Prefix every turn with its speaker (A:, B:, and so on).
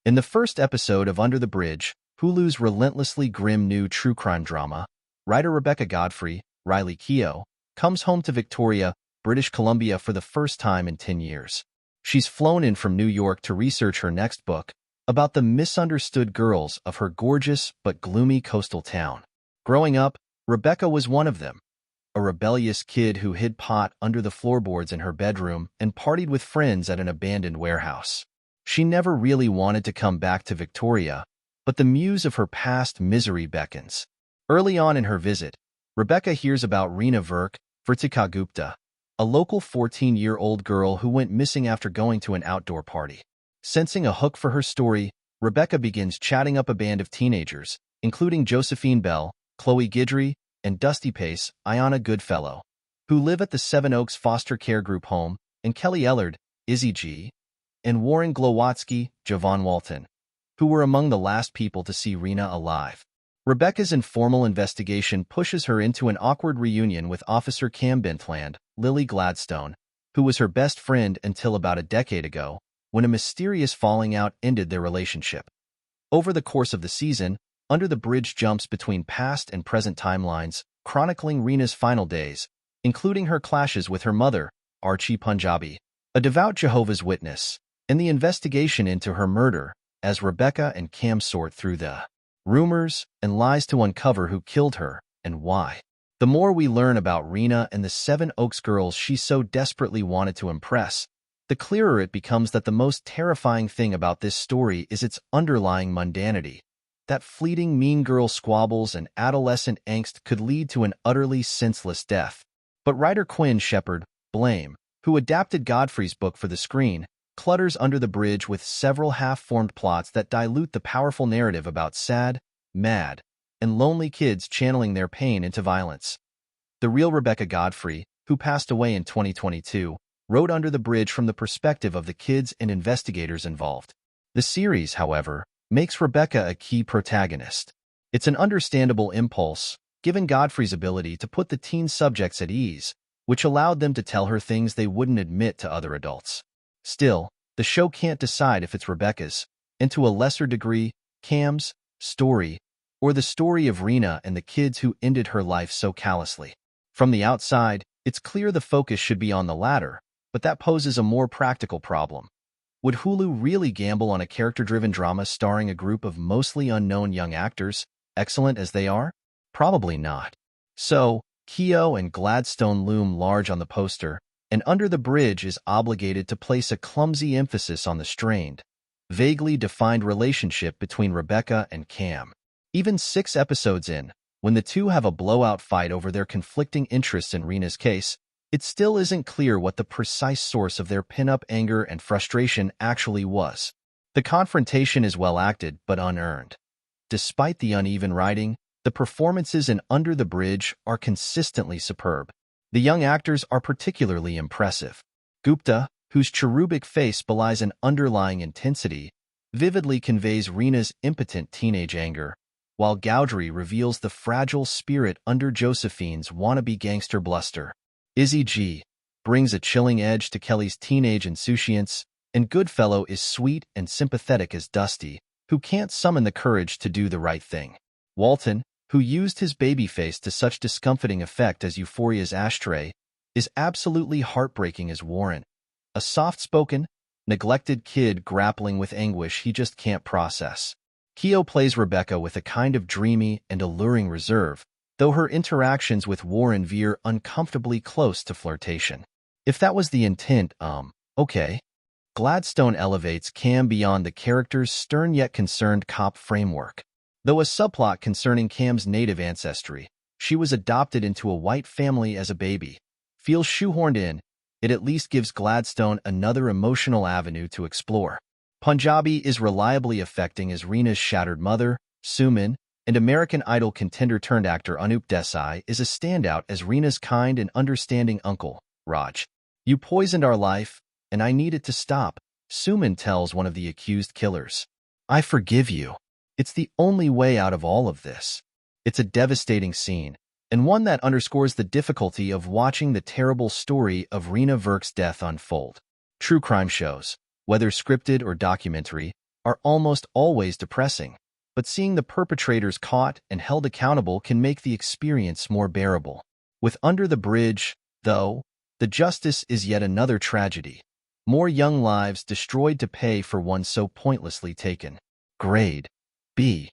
A: In the first episode of Under the Bridge, Hulu's relentlessly grim new true crime drama, writer Rebecca Godfrey, Riley Keough, comes home to Victoria, British Columbia for the first time in 10 years. She's flown in from New York to research her next book about the misunderstood girls of her gorgeous but gloomy coastal town. Growing up, Rebecca was one of them, a rebellious kid who hid pot under the floorboards in her bedroom and partied with friends at an abandoned warehouse. She never really wanted to come back to Victoria, but the muse of her past misery beckons. Early on in her visit, Rebecca hears about Reena Vertika Gupta, a local 14-year-old girl who went missing after going to an outdoor party. Sensing a hook for her story, Rebecca begins chatting up a band of teenagers, including Josephine Bell, Chloe Guidry, and Dusty Pace, Ayanna Goodfellow, who live at the Seven Oaks Foster Care Group home, and Kelly Ellard, Izzy G., and Warren Glowatsky, Javon Walton, who were among the last people to see Reena alive. Rebecca's informal investigation pushes her into an awkward reunion with Officer Cam Bentland, Lily Gladstone, who was her best friend until about a decade ago, when a mysterious falling out ended their relationship. Over the course of the season, Under the Bridge jumps between past and present timelines, chronicling Reena's final days, including her clashes with her mother, Archie Punjabi, a devout Jehovah's Witness, and the investigation into her murder, as Rebecca and Cam sort through the rumors and lies to uncover who killed her and why. The more we learn about Reena and the Seven Oaks girls she so desperately wanted to impress, the clearer it becomes that the most terrifying thing about this story is its underlying mundanity. That fleeting mean girl squabbles and adolescent angst could lead to an utterly senseless death. But writer Quinn Shepard, Blame, who adapted Godfrey's book for the screen, clutters Under the Bridge with several half-formed plots that dilute the powerful narrative about sad, mad, and lonely kids channeling their pain into violence. The real Rebecca Godfrey, who passed away in 2022, wrote Under the Bridge from the perspective of the kids and investigators involved. The series, however, makes Rebecca a key protagonist. It's an understandable impulse, given Godfrey's ability to put the teen subjects at ease, which allowed them to tell her things they wouldn't admit to other adults. Still, the show can't decide if it's Rebecca's, and to a lesser degree, Cam's, story, or the story of Reena and the kids who ended her life so callously. From the outside, it's clear the focus should be on the latter, but that poses a more practical problem. Would Hulu really gamble on a character-driven drama starring a group of mostly unknown young actors, excellent as they are? Probably not. So, Keough and Gladstone loom large on the poster, and Under the Bridge is obligated to place a clumsy emphasis on the strained, vaguely defined relationship between Rebecca and Cam. Even 6 episodes in, when the two have a blowout fight over their conflicting interests in Reena's case, it still isn't clear what the precise source of their pin-up anger and frustration actually was. The confrontation is well acted but unearned. Despite the uneven writing, the performances in Under the Bridge are consistently superb. The young actors are particularly impressive. Gupta, whose cherubic face belies an underlying intensity, vividly conveys Reena's impotent teenage anger, while Guidry reveals the fragile spirit under Josephine's wannabe gangster bluster. Izzy G. brings a chilling edge to Kelly's teenage insouciance, and Goodfellow is sweet and sympathetic as Dusty, who can't summon the courage to do the right thing. Walton, who used his baby face to such discomfiting effect as Euphoria's Ashtray, is absolutely heartbreaking as Warren, a soft-spoken, neglected kid grappling with anguish he just can't process. Keough plays Rebecca with a kind of dreamy and alluring reserve, though her interactions with Warren veer uncomfortably close to flirtation. If that was the intent, okay. Gladstone elevates Cam beyond the character's stern yet concerned cop framework. Though a subplot concerning Cam's native ancestry, she was adopted into a white family as a baby, feels shoehorned in, it at least gives Gladstone another emotional avenue to explore. Punjabi is reliably affecting as Reena's shattered mother, Suman, and American Idol contender-turned-actor Anup Desai is a standout as Reena's kind and understanding uncle, Raj. "You poisoned our life, and I need it to stop," Suman tells one of the accused killers. "I forgive you. It's the only way out of all of this." It's a devastating scene, and one that underscores the difficulty of watching the terrible story of Reena Verk's death unfold. True crime shows, whether scripted or documentary, are almost always depressing, but seeing the perpetrators caught and held accountable can make the experience more bearable. With Under the Bridge, though, the justice is yet another tragedy. More young lives destroyed to pay for one so pointlessly taken. Grade B.